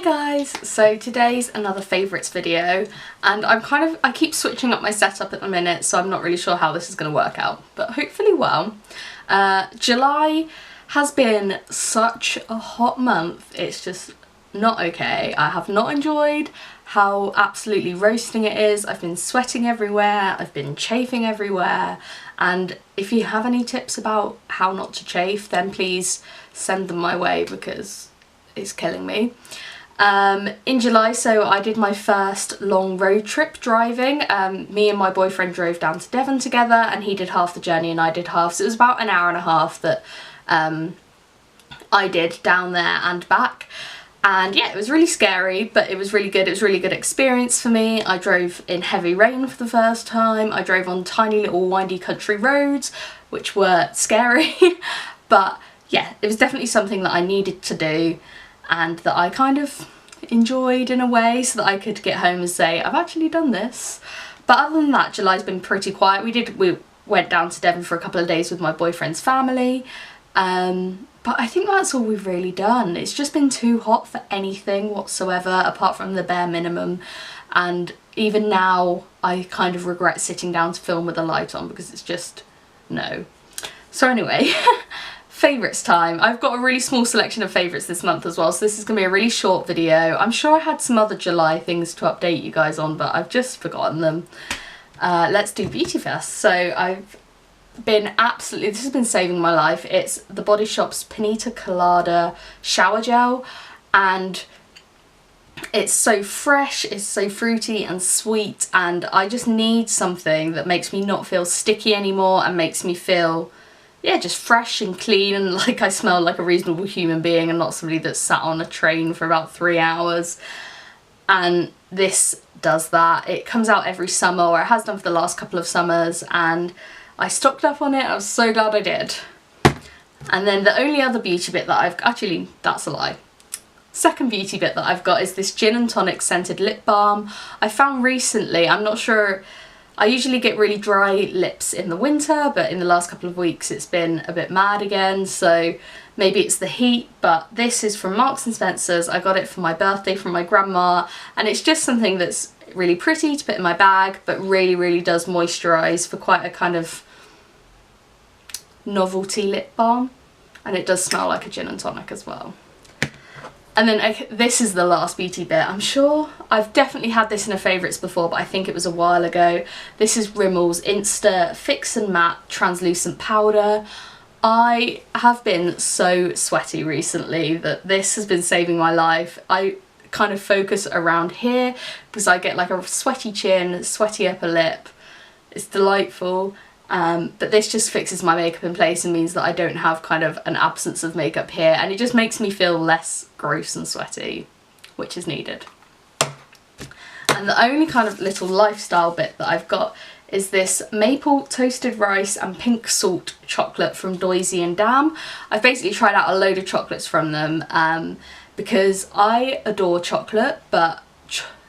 Hey guys! So today's another favourites video, and I keep switching up my setup at the minute, so I'm not really sure how this is going to work out, but hopefully well. July has been such a hot month, it's just not okay. I have not enjoyed how absolutely roasting it is. I've been sweating everywhere, I've been chafing everywhere, and if you have any tips about how not to chafe, then please send them my way because it's killing me. In July, so I did my first long road trip driving. Me and my boyfriend drove down to Devon together, and he did half the journey and I did half, so it was about an hour and a half that I did down there and back. And yeah, it was really scary, but it was really good. It was a really good experience for me. I drove in heavy rain for the first time. I drove on tiny little windy country roads, which were scary, but yeah, it was definitely something that I needed to do and that I kind of enjoyed in a way, so that I could get home and say I've actually done this. But other than that, July's been pretty quiet. We went down to Devon for a couple of days with my boyfriend's family, but I think that's all we've really done. It's just been too hot for anything whatsoever apart from the bare minimum, and even now I kind of regret sitting down to film with the light on because it's just no. So anyway, favourites time. I've got a really small selection of favourites this month as well, so this is going to be a really short video. I'm sure I had some other July things to update you guys on, but I've just forgotten them. Let's do beauty first. So I've been absolutely, this has been saving my life. It's the Body Shop's Pimenta Colada shower gel, and it's so fresh, it's so fruity and sweet, and I just need something that makes me not feel sticky anymore and makes me feel, yeah, just fresh and clean and like I smell like a reasonable human being and not somebody that's sat on a train for about 3 hours. And this does that. It comes out every summer, or it has done for the last couple of summers, and I stocked up on it. I was so glad I did. And then the only other beauty bit that actually, that's a lie. Second beauty bit that I've got is this gin and tonic scented lip balm. I found recently, I'm not sure, I usually get really dry lips in the winter, but in the last couple of weeks it's been a bit mad again, so maybe it's the heat, but this is from Marks and Spencer's. I got it for my birthday from my grandma, and it's just something that's really pretty to put in my bag, but really does moisturise for quite a kind of novelty lip balm, and it does smell like a gin and tonic as well. And then this is the last beauty bit. I'm sure I've definitely had this in a favourites before, but I think it was a while ago. This is Rimmel's Insta Fix and Matte Translucent Powder. I have been so sweaty recently that this has been saving my life. I kind of focus around here because I get like a sweaty chin, sweaty upper lip. It's delightful. But this just fixes my makeup in place and means that I don't have kind of an absence of makeup here, and it just makes me feel less gross and sweaty, which is needed. And the only kind of little lifestyle bit that I've got is this maple toasted rice and pink salt chocolate from Doisy and Dam. I've basically tried out a load of chocolates from them because I adore chocolate, but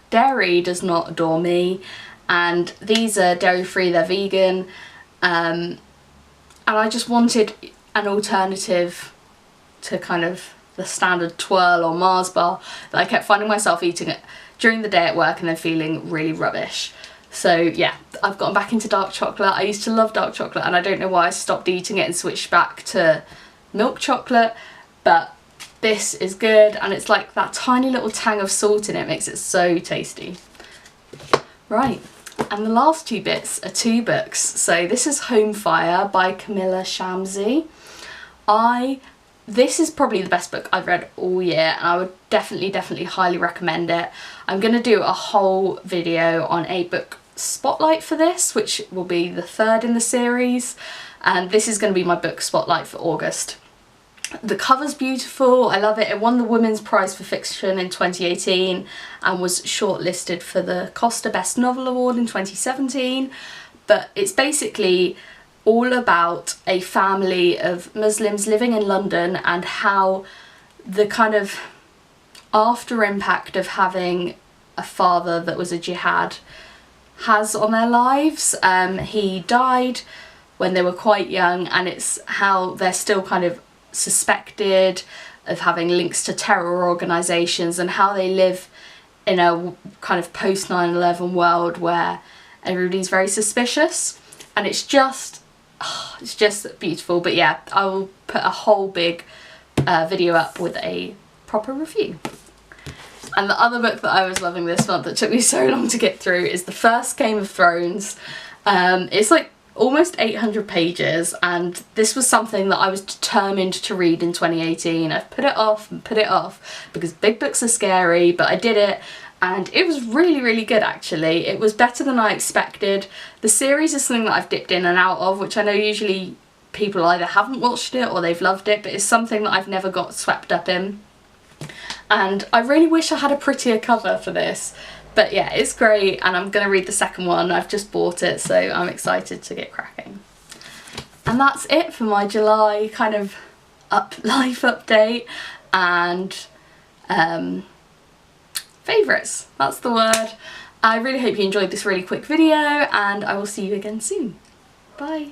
dairy does not adore me, and these are dairy free, they're vegan. And I just wanted an alternative to kind of the standard twirl or Mars bar that I kept finding myself eating it during the day at work and then feeling really rubbish. So yeah, I've gotten back into dark chocolate. I used to love dark chocolate, and I don't know why I stopped eating it and switched back to milk chocolate, but this is good, and it's like that tiny little tang of salt in it makes it so tasty. Right. And the last two bits are two books. So this is Home Fire by Camilla Shamsie. This is probably the best book I've read all year, and I would definitely highly recommend it. I'm going to do a whole video on a book spotlight for this, which will be the third in the series, and this is going to be my book spotlight for August. The cover's beautiful, I love it. It won the Women's Prize for Fiction in 2018 and was shortlisted for the Costa Best Novel Award in 2017. But it's basically all about a family of Muslims living in London and how the kind of after impact of having a father that was a jihad has on their lives. He died when they were quite young, and it's how they're still kind of suspected, of having links to terror organisations and how they live in a kind of post 9/11 world where everybody's very suspicious, and it's just beautiful. But yeah, I will put a whole big video up with a proper review. And the other book that I was loving this month that took me so long to get through is the first Game of Thrones. It's like almost 800 pages, and this was something that I was determined to read in 2018. I've put it off and put it off because big books are scary, but I did it, and it was really, really good actually. It was better than I expected. The series is something that I've dipped in and out of, which I know usually people either haven't watched it or they've loved it, but it's something that I've never got swept up in. And I really wish I had a prettier cover for this. But yeah, it's great, and I'm going to read the second one. I've just bought it, so I'm excited to get cracking. And that's it for my July kind of life update and favourites. That's the word. I really hope you enjoyed this really quick video, and I will see you again soon. Bye.